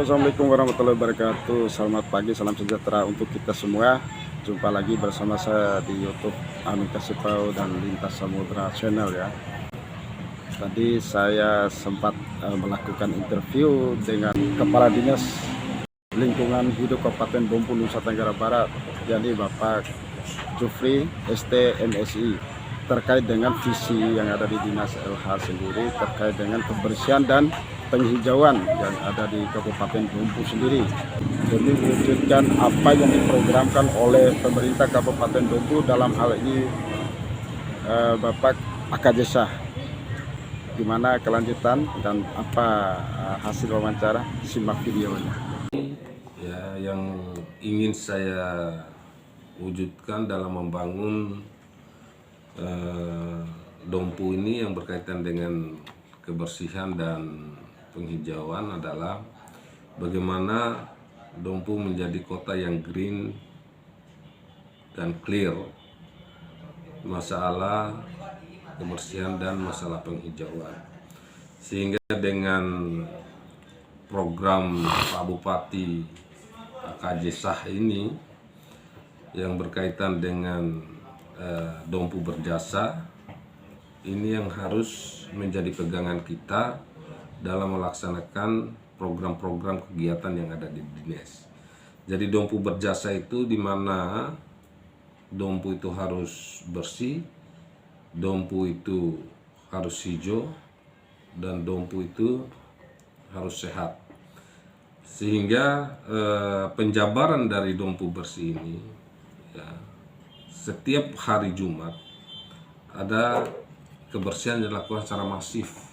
Assalamualaikum warahmatullahi wabarakatuh. Selamat pagi, salam sejahtera untuk kita semua. Jumpa lagi bersama saya di YouTube Amin Kasipau dan Lintas Samudra Channel ya. Tadi saya sempat melakukan interview dengan Kepala Dinas Lingkungan Hidup Kabupaten Dompu, Nusa Tenggara Barat, jadi Bapak Jufri ST MSI, terkait dengan visi yang ada di Dinas LH sendiri terkait dengan kebersihan dan penghijauan yang ada di Kabupaten Dompu sendiri, demi mewujudkan apa yang diprogramkan oleh pemerintah Kabupaten Dompu, dalam hal ini Bapak Akajesa. Gimana kelanjutan dan apa hasil wawancara? Simak videonya. Ya, yang ingin saya wujudkan dalam membangun Dompu ini yang berkaitan dengan kebersihan dan penghijauan adalah bagaimana Dompu menjadi kota yang green dan clear masalah kebersihan dan masalah penghijauan, sehingga dengan program Pak Bupati Akajesa ini yang berkaitan dengan Dompu Berjasa, ini yang harus menjadi pegangan kita dalam melaksanakan program-program kegiatan yang ada di dinas. Jadi Dompu Berjasa itu di mana Dompu itu harus bersih, Dompu itu harus hijau, dan Dompu itu harus sehat. Sehingga penjabaran dari Dompu bersih ini ya, setiap hari Jumat ada kebersihan yang dilakukan secara masif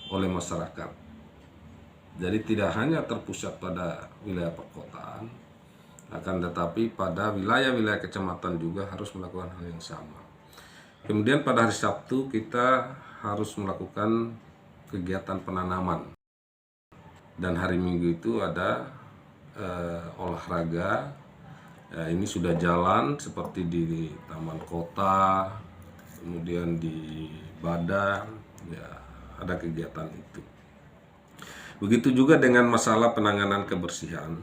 oleh masyarakat. Jadi tidak hanya terpusat pada wilayah perkotaan, akan tetapi pada wilayah-wilayah kecamatan juga harus melakukan hal yang sama. Kemudian pada hari Sabtu kita harus melakukan kegiatan penanaman, dan hari Minggu itu ada olahraga. Ini sudah jalan seperti di Taman Kota, kemudian di Badan, ya ada kegiatan itu. Begitu juga dengan masalah penanganan kebersihan.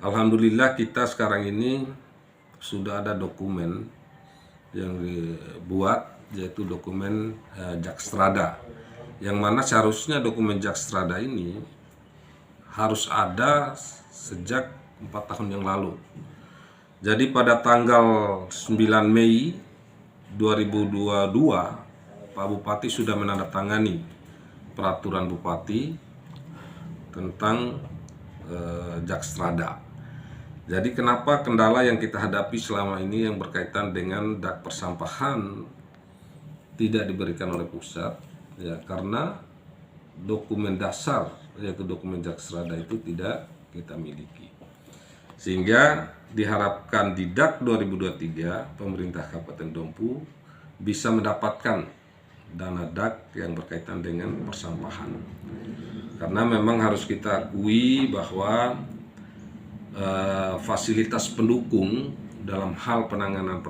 Alhamdulillah kita sekarang ini sudah ada dokumen yang dibuat, yaitu dokumen Jakstrada, yang mana seharusnya dokumen Jakstrada ini harus ada sejak 4 tahun yang lalu. Jadi pada tanggal 9 Mei 2022 Pak Bupati sudah menandatangani peraturan Bupati tentang Jakstrada. Jadi kenapa kendala yang kita hadapi selama ini yang berkaitan dengan dak persampahan tidak diberikan oleh pusat, ya karena dokumen dasar yaitu dokumen Jakstrada itu tidak kita miliki. Sehingga diharapkan di DAK 2023 pemerintah Kabupaten Dompu bisa mendapatkan dana DAK yang berkaitan dengan persampahan. Karena memang harus kita akui bahwa fasilitas pendukung dalam hal penanganan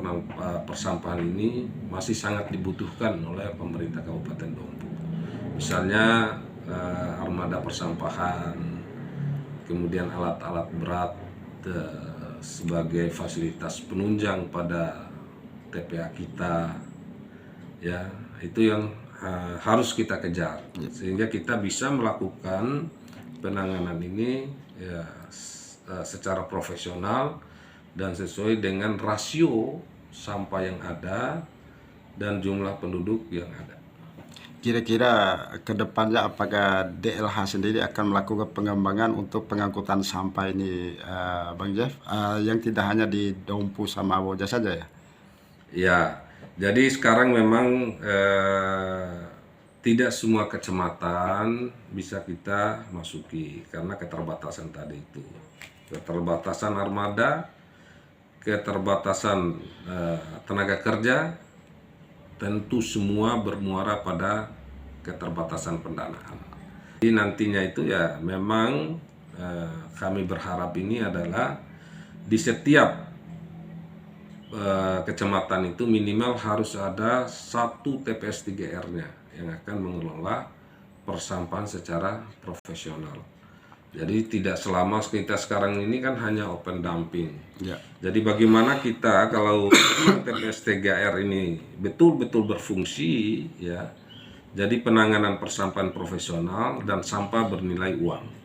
persampahan ini masih sangat dibutuhkan oleh pemerintah Kabupaten Dompu. Misalnya armada persampahan, kemudian alat-alat berat sebagai fasilitas penunjang pada TPA kita, ya itu yang harus kita kejar, sehingga kita bisa melakukan penanganan ini ya secara profesional dan sesuai dengan rasio sampah yang ada dan jumlah penduduk yang ada. Kira-kira ke depannya apakah DLH sendiri akan melakukan pengembangan untuk pengangkutan sampah ini, Bang Jeff, yang tidak hanya di Dompu sama Woja saja ya? Ya, jadi sekarang memang tidak semua kecamatan bisa kita masuki karena keterbatasan tadi itu. Keterbatasan armada, keterbatasan tenaga kerja, tentu semua bermuara pada keterbatasan pendanaan. Jadi nantinya itu ya memang kami berharap ini adalah di setiap kecamatan itu minimal harus ada 1 TPS 3R-nya yang akan mengelola persampahan secara profesional. Jadi tidak selama kita sekarang ini kan hanya open dumping. Ya. Jadi bagaimana kita kalau TPS 3R ini betul-betul berfungsi ya. Jadi penanganan persampahan profesional dan sampah bernilai uang.